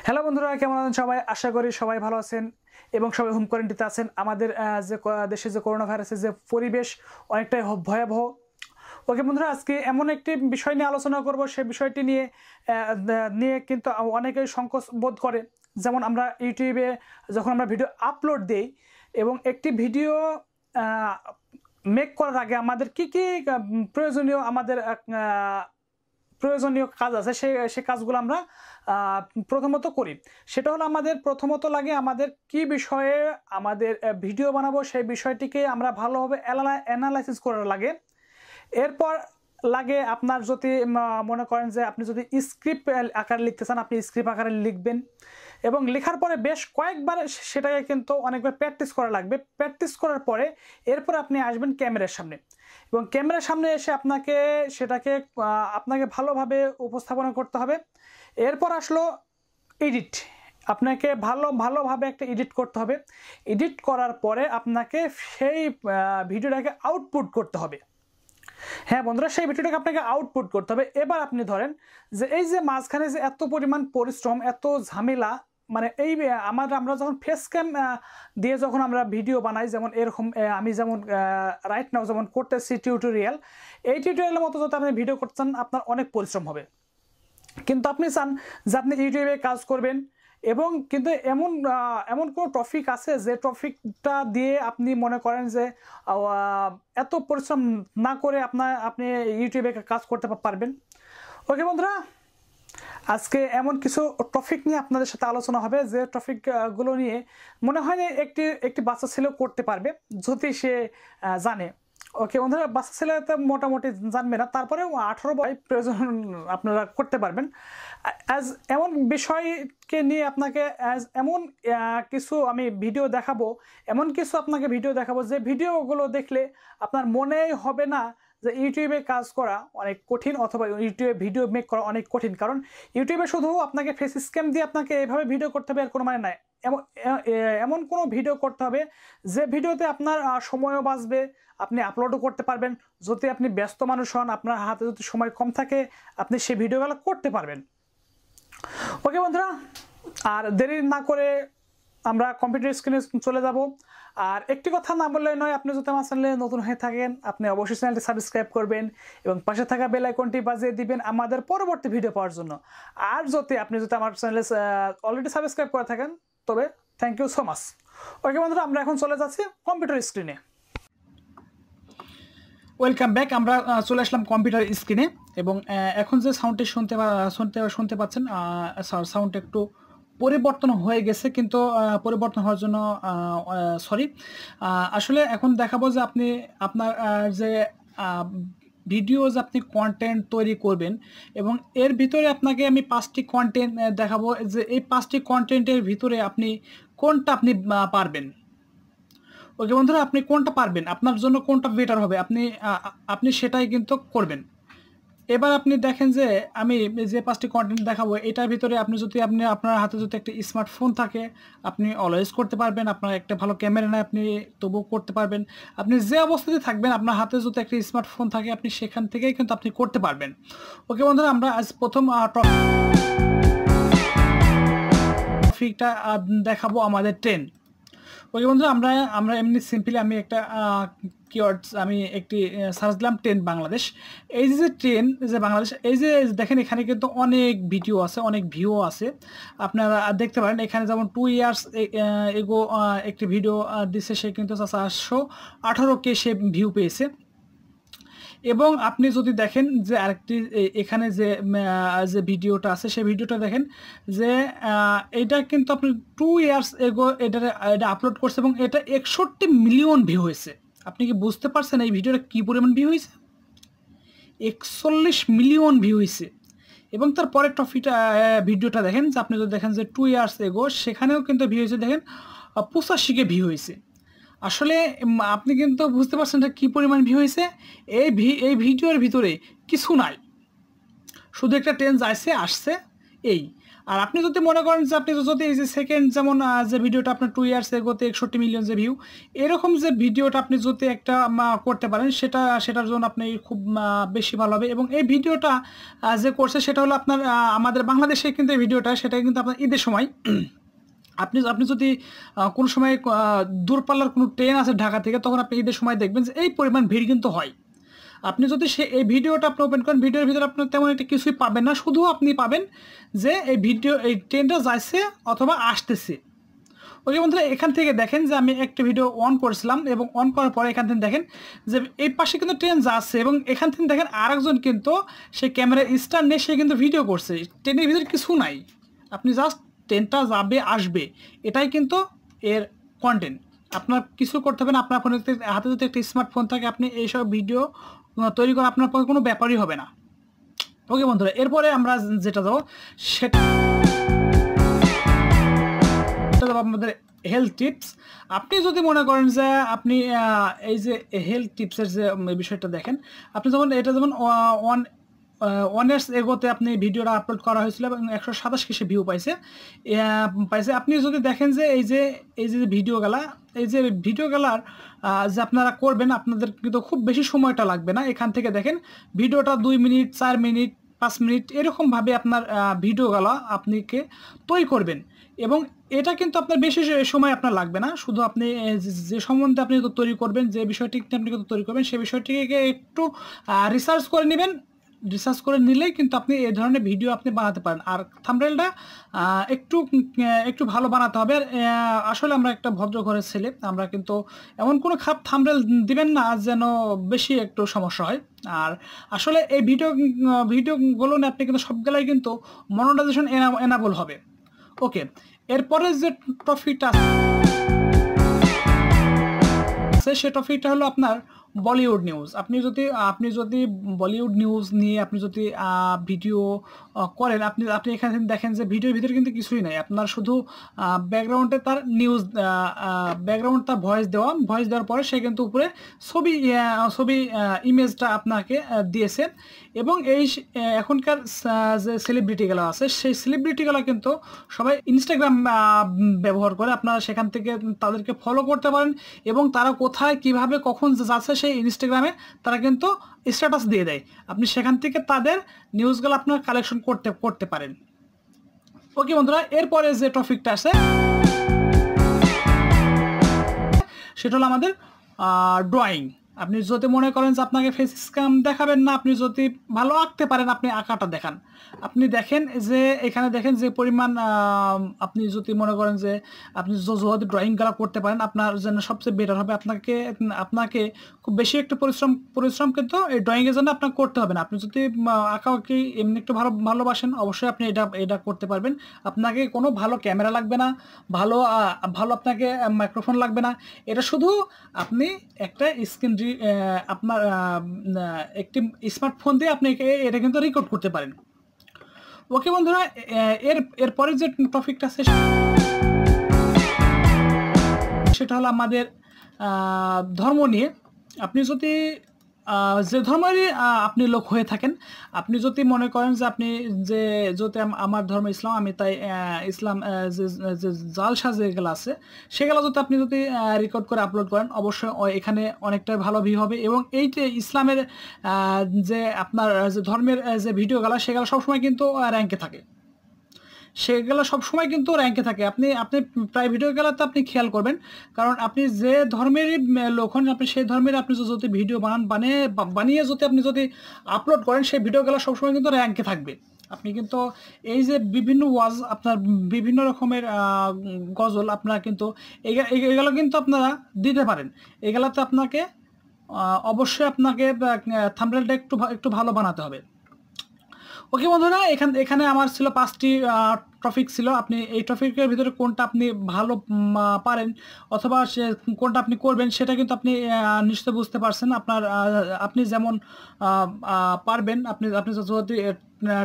Hello বন্ধুরা, কেমন আছেন সবাই? আশা করি সবাই ভালো আছেন এবং সবাই হোম কোয়ারেন্টাইনে আছেন। আমাদের যে দেশে যে করোনা ভাইরাসের যে পরিবেশ অনেকটাই ভয়াবহ। ওকে বন্ধুরা, আজকে এমন একটি বিষয় নিয়ে আলোচনা করব, সেই বিষয়টি নিয়ে কিন্তু অনেকেই সংকোচ বোধ করে। যেমন আমরা ইউটিউবে যখন আমরা ভিডিও আপলোড দিই এবং একটি ভিডিও মেক করার আগে আমাদের কি কি প্রয়োজনীয় কাজ আছে, সেই কাজগুলো আমরা প্রথমত করি। সেটা হলো আমাদের প্রথমত লাগে আমাদের কি বিষয়ে আমাদের ভিডিও বানাবো সেই বিষয়টিকে আমরা ভালোভাবে অ্যানালাইসিস করা লাগে। এরপর লাগে আপনার যদি মনে করেন যে আপনি যদি স্ক্রিপ্ট আকারে লিখতে চান, আপনি স্ক্রিপ্ট আকারে লিখবেন এবং লেখার পরে বেশ কয়েকবার সেটাকে কিন্তু অনেকবার প্র্যাকটিস করা লাগবে। প্র্যাকটিস করার পরে এরপর আপনি আসবেন ক্যামেরার সামনে এবং ক্যামেরার সামনে এসে আপনাকে ভালোভাবে উপস্থাপনা করতে হবে। এরপর আসলো এডিট। আপনাকে ভালোভাবে একটা এডিট করতে হবে। এডিট করার পরে আপনাকে সেই ভিডিওটাকে আউটপুট করতে হবে। হ্যাঁ বন্ধুরা, সেই ভিডিওটাকে আপনাকে আউটপুট করতে হবে। এবার আপনি ধরেন যে এই যে মাঝখানে যে এত পরিমাণ পরিশ্রম, এত ঝামেলা, মানে আমরা যখন ফেস ক্যাম দিয়ে যখন আমরা ভিডিও বানাই, যেমন এরকম আমি যেমন রাইট নাও যেমন করতেছি টিউটোরিয়াল, এই টিউটোরিয়ালের মতো যদি আপনি ভিডিও করতে চান আপনার অনেক পরিশ্রম হবে। কিন্তু আপনি চান যে আপনি ইউটিউবে কাজ করবেন এবং কিন্তু এমন কোনো টপিক আছে যে টপিকটা দিয়ে আপনি মনে করেন যে এত পরিশ্রম না করে আপনি ইউটিউবে কাজ করতে পারবেন। ওকে বন্ধুরা, আজকে এমন কিছু টপিক নিয়ে আপনাদের সাথে আলোচনা হবে যে টপিকগুলো নিয়ে মনে হয় না একটি বাচ্চা ছেলেও করতে পারবে যদি সে জানে। ওকে বন্ধুরা, বাচ্চা ছেলে তো মোটামুটি জানবে না, তারপরেও 18 বছর প্রয়োজন আপনারা করতে পারবেন। এমন বিষয়কে নিয়ে আপনাকে এমন কিছু আমি ভিডিও দেখাবো, আপনাকে ভিডিও দেখাবো যে ভিডিওগুলো দেখলে আপনার মনেই হবে না যে ইউটিউবে কাজ করা অনেক কঠিন অথবা ইউটিউবে ভিডিও মেক করা অনেক কঠিন। কারণ ইউটিউবে শুধু আপনাকে ফেস স্ক্যাম দিয়ে আপনাকে এভাবে ভিডিও করতে হবে এর কোনো মানে নাই। এমন কোনো ভিডিও করতে হবে যে ভিডিওতে আপনার সময়ও বাঁচবে, আপনি আপলোডও করতে পারবেন। যদি আপনি ব্যস্ত মানুষ হন, আপনার হাতে যদি সময় কম থাকে, আপনি সেই ভিডিওগুলো করতে পারবেন। ওকে বন্ধুরা, আর দেরি না করে আমরা কম্পিউটার স্ক্রিনে চলে যাব। আর একটি কথা না বললে নয়, আপনি যদি আমার চ্যানেলে নতুন হয়ে থাকেন আপনি অবশ্যই চ্যানেলটি সাবস্ক্রাইব করবেন এবং পাশে থাকা বেল আইকনটি বাজিয়ে দিবেন আমাদের পরবর্তী ভিডিও পাওয়ার জন্য। আর আপনি যদি আমার চ্যানেলে অলরেডি সাবস্ক্রাইব করে থাকেন তবে থ্যাংক ইউ সো মাচ। ওকে বন্ধুরা, আমরা এখন চলে যাচ্ছি কম্পিউটার স্ক্রিনে। Welcome back. আমরা চলে আসলাম কম্পিউটার স্ক্রিনে এবং এখন যে সাউন্ডটি শুনতে পাচ্ছেন, সাউন্ড একটু পরিবর্তন হয়ে গেছে, কিন্তু পরিবর্তন হওয়ার জন্য সরি। আসলে এখন দেখাবো যে আপনার যে ভিডিওজ আপনি কন্টেন্ট তৈরি করবেন এবং এর ভিতরে আপনাকে আমি 5টি কন্টেন্ট দেখাবো যে এই 5টি কন্টেন্টের ভিতরে আপনি কোনটা পারবেন। ওকে বন্ধুরা, আপনি কোনটা পারবেন, আপনার জন্য কোনটা বেটার হবে আপনি সেটাই কিন্তু করবেন। এবার আপনি দেখেন যে আমি যে 5টি কন্টেন্ট দেখাবো এটার ভিতরে আপনার হাতে যদি একটা স্মার্টফোন থাকে আপনি অলওয়েজ করতে পারবেন। আপনার একটা ভালো ক্যামেরা নেই আপনি তবুও করতে পারবেন। আপনি যে অবস্থাতে থাকবেন আপনার হাতে যদি একটা স্মার্টফোন থাকে আপনি সেখান থেকেই কিন্তু আপনি করতে পারবেন। ওকে বন্ধুরা, আমরা আজ প্রথম টপিকটা দেখাবো আমাদের ট্রেন। ওকে বন্ধুরা, আমরা এমনি সিম্পলি আমি একটা কিওয়ার্ডস আমি একটি সার্চ দিলাম ট্রেন বাংলাদেশ। এই যে ট্রেন যে বাংলাদেশ, এই যে দেখেন এখানে কিন্তু অনেক ভিডিও আছে, অনেক ভিউ আছে। আপনারা দেখতে পারেন এখানে যেমন 2 ইয়ার্স এগো একটি ভিডিও দিচ্ছে, সে কিন্তু 418K সে ভিউ পেয়েছে। এবং আপনি যদি দেখেন যে আরেকটি এখানে যে ভিডিওটা আছে সেই ভিডিওটা দেখেন যে এটা কিন্তু আপনি 2 ইয়ার্স এগো এটা আপলোড করছে এবং এটা 61 মিলিয়ন ভিউ হয়েছে। আপনি কি বুঝতে পারছেন এই ভিডিওটা কী পরিমাণ ভিউ হয়েছে? 41 মিলিয়ন ভিউ হয়েছে। এবং তার পরের ভিডিওটা দেখেন যে আপনি যদি দেখেন যে 2 ইয়ার্স এগো সেখানেও কিন্তু ভিউ হয়েছে, দেখেন 85K ভিউ হয়েছে। আসলে আপনি কিন্তু বুঝতে পারছেন যে কী পরিমাণ ভিউ হয়েছে। এই ভিডিওর ভিতরে কিছু নাই, শুধু একটা ট্রেন যাইছে আসছে এই। আর আপনি যদি মনে করেন যে আপনি যদি এই যে সেকেন্ড যেমন যে ভিডিওটা আপনার 2 ইয়ার্স এগোতে 61 মিলিয়ন যে ভিউ, এরকম যে ভিডিওটা আপনি যদি একটা করতে পারেন সেটার জন্য আপনি খুব বেশি ভালো হবে। এবং এই ভিডিওটা যে করছে সেটা হলো আপনার আমাদের বাংলাদেশে কিন্তু এই ভিডিওটা সেটা কিন্তু আপনার ঈদের সময় আপনি যদি কোনো সময় দূরপাল্লার কোনো ট্রেন আছে ঢাকা থেকে, তখন আপনি ঈদের সময় দেখবেন যে এই পরিমাণ ভিড় কিন্তু হয়। আপনি যদি এই ভিডিওটা আপনি ওপেন করেন, ভিডিওর ভিতরে আপনার তেমন একটা কিছুই পাবেন না, শুধু আপনি পাবেন যে এই ট্রেনটা যাচ্ছে অথবা আসতেছে। ওকে বন্ধুরা, এখান থেকে দেখেন যে আমি একটা ভিডিও অন করেছিলাম এবং অন করার পরে এখান থেকে দেখেন যে এই পাশে কিন্তু ট্রেন যাচ্ছে এবং এখান থেকে দেখেন আরেকজন কিন্তু সে ক্যামেরা স্ট্যান্ড নিয়ে সে কিন্তু ভিডিও করছে। ট্রেনের ভিতরে কিছু নাই, আপনি জাস্ট ট্রেনটা যাবে আসবে, এটাই কিন্তু এর কন্টেন্ট। আপনার কিছু করতে হবে না, আপনার ফোনে হাতে যদি একটা স্মার্টফোন থাকে আপনি এইসব ভিডিও তৈরি করা আপনার পক্ষে কোনো ব্যাপারই হবে না। ওকে বন্ধুরা, এরপরে আমরা যেটা যাবো সেটা আমাদের হেলথ টিপস। আপনি যদি মনে করেন যে আপনি এই যে হেলথ টিপসের যে বিষয়টা দেখেন, আপনি যেমন 1 ইয়ার্স এগোতে আপনি ভিডিওটা আপলোড করা হয়েছিল এবং 127 কেসে ভিউ পাইছে। আপনি যদি দেখেন যে এই যে ভিডিওগুলার যে আপনারা করবেন, আপনাদের কিন্তু খুব বেশি সময়টা লাগবে না। এখান থেকে দেখেন ভিডিওটা 2 মিনিট 4 মিনিট 5 মিনিট এরকমভাবে আপনার ভিডিওগুলো আপনিকে তৈরি করবেন এবং এটা কিন্তু আপনার বেশি সময় আপনার লাগবে না। শুধু আপনি যে সম্বন্ধে আপনি তৈরি করবেন, যে বিষয়টি আপনি তৈরি করবেন, সেই বিষয়টিকে একটু রিসার্চ করে নেবেন। রিসার্চ করে নিলেই কিন্তু আপনি এই ধরনের ভিডিও আপনি বানাতে পারেন। আর থাম্বনেলটা একটু ভালো বানাতে হবে। আসলে আমরা একটা ভদ্র ঘরের ছেলে, আমরা কিন্তু এমন কোনো খারাপ থাম্বনেল দিবেন না যেন বেশি একটু সমস্যা হয়। আর আসলে এই ভিডিওগুলো নিয়ে আপনি কিন্তু সবগুলাই কিন্তু মনিটাইজেশন এনাবল হবে। ওকে, এরপরে যে টপিকটা আছে সে টপিকটা হলো আপনার বলিউড নিউজ। আপনি যদি বলিউড নিউজ নিয়ে আপনি যদি ভিডিও করেন, আপনি এখানে দেখেন যে ভিডিওর ভিতরে কিন্তু কিছুই নাই, আপনার শুধু ব্যাকগ্রাউন্ডে তার নিউজ, ব্যাকগ্রাউন্ড তার ভয়েস দেওয়ার পরে সে কিন্তু উপরে ছবি ইমেজটা আপনাকে দিয়েছে। এবং এখনকার যে সেলিব্রিটিগুলো আছে সেই সেলিব্রিটিগুলো কিন্তু সবাই ইনস্টাগ্রাম ব্যবহার করে। আপনারা সেখান থেকে তাদেরকে ফলো করতে পারেন এবং তারা কোথায় কিভাবে কখন যাচ্ছে সেই ইনস্টাগ্রামে তারা কিন্তু স্ট্যাটাস দিয়ে দেয়। আপনি সেখান থেকে তাদের নিউজগুলো আপনার কালেকশন করতে পারেন। ওকে বন্ধুরা, এরপরে যে টপিকটা আছে সেটা হলো আমাদের ড্রয়িং। আপনি যদি মনে করেন যে আপনাকে ফেস স্ক্যাম দেখাবেন না, আপনি যদি ভালো আঁকতে পারেন আপনি আঁকাটা দেখান। আপনি দেখেন যে এখানে দেখেন যে পরিমাণ, আপনি যদি মনে করেন যে আপনি যদি ড্রয়িংগুলো করতে পারেন আপনার জন্য সবচেয়ে বেটার হবে। আপনাকে খুব বেশি একটু পরিশ্রম কিন্তু এই ড্রয়িংয়ের জন্য আপনাকে করতে হবে না। আপনি যদি আঁকাআঁকি এমনি একটু ভালোবাসেন অবশ্যই আপনি এটা করতে পারবেন। আপনাকে কোনো ভালো ক্যামেরা লাগবে না, ভালো আপনাকে মাইক্রোফোন লাগবে না। এটা শুধু আপনি একটা আপনার একটি স্মার্টফোন দিয়ে আপনি এটা কিন্তু রেকর্ড করতে পারেন। ওকে বন্ধুরা, এরপরে যে টপিকটা আছে সেটা হলো আমাদের ধর্ম নিয়ে। আপনি যদি যে ধর্মেরই আপনি লোক হয়ে থাকেন, আপনি যদি মনে করেন যে আপনি যদি আমার ধর্ম ইসলাম, আমি তাই ইসলাম যে জালসা যেগুলো আছে সেগুলো আপনি যদি রেকর্ড করে আপলোড করেন অবশ্যই এখানে অনেকটা ভালো ভিউ হবে। এবং এই যে ইসলামের যে আপনার যে ধর্মের যে ভিডিওগুলো সেগুলো সবসময় কিন্তু র্যাঙ্কে থাকে, আপনি প্রায় ভিডিওগুলোতে আপনি খেয়াল করবেন, কারণ আপনি যে ধর্মেরই লোক হন আপনি সেই ধর্মের আপনি যদি ভিডিও বানিয়ে আপনি যদি আপলোড করেন সেই ভিডিওগুলো সবসময় কিন্তু র্যাঙ্কে থাকবে। আপনি কিন্তু এই যে বিভিন্ন ওয়াজ, আপনার বিভিন্ন রকমের গজল আপনারা কিন্তু এগুলো কিন্তু আপনারা দিতে পারেন। এগুলোতে আপনাকে অবশ্যই আপনাকে থাম্বনেলটা একটু ভালো বানাতে হবে। ওকে বন্ধুরা, এখানে আমার ছিল 5টি টপিক ছিল। আপনি এই টপিকের ভিতরে কোনটা আপনি ভালো পারেন অথবা কোনটা আপনি করবেন সেটা কিন্তু আপনি নিশ্চয়ই বুঝতে পারছেন। আপনি যেমন পারবেন, আপনি যদি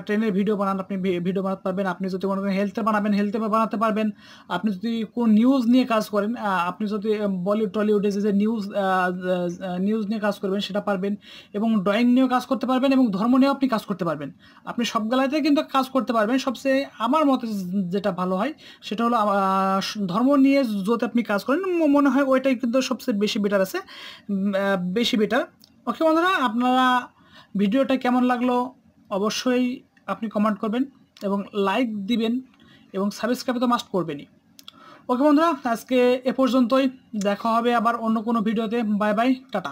ট্রেনের ভিডিও বানান, আপনি ভিডিও বানাতে পারবেন। আপনি যদি মনে করেন হেলথের বানাবেন, হেলথে বানাতে পারবেন। আপনি যদি কোন নিউজ নিয়ে কাজ করেন, আপনি যদি বলিউড টলিউডে যে নিউজ নিয়ে কাজ করবেন সেটা পারবেন, এবং ড্রয়িং নিয়েও কাজ করতে পারবেন, এবং ধর্ম নিয়েও আপনি কাজ করতে পারবেন। আপনি সব বেলাতে কিন্তু কাজ করতে পারবেন। সবচেয়ে আমার মতে যেটা ভালো হয় সেটা হলো ধর্ম নিয়ে যদি আপনি কাজ করেন, মনে হয় ওইটাই কিন্তু সবচেয়ে বেশি বেটার আছে, বেশি বেটার। ওকে বন্ধুরা, আপনারা ভিডিওটা কেমন লাগলো অবশ্যই আপনি কমেন্ট করবেন এবং লাইক দিবেন, এবং সাবস্ক্রাইব তো মাস্ট করবেনই। ওকে বন্ধুরা, আজকে এ পর্যন্তই। দেখা হবে আবার অন্য কোনো ভিডিওতে। Bye bye, tata.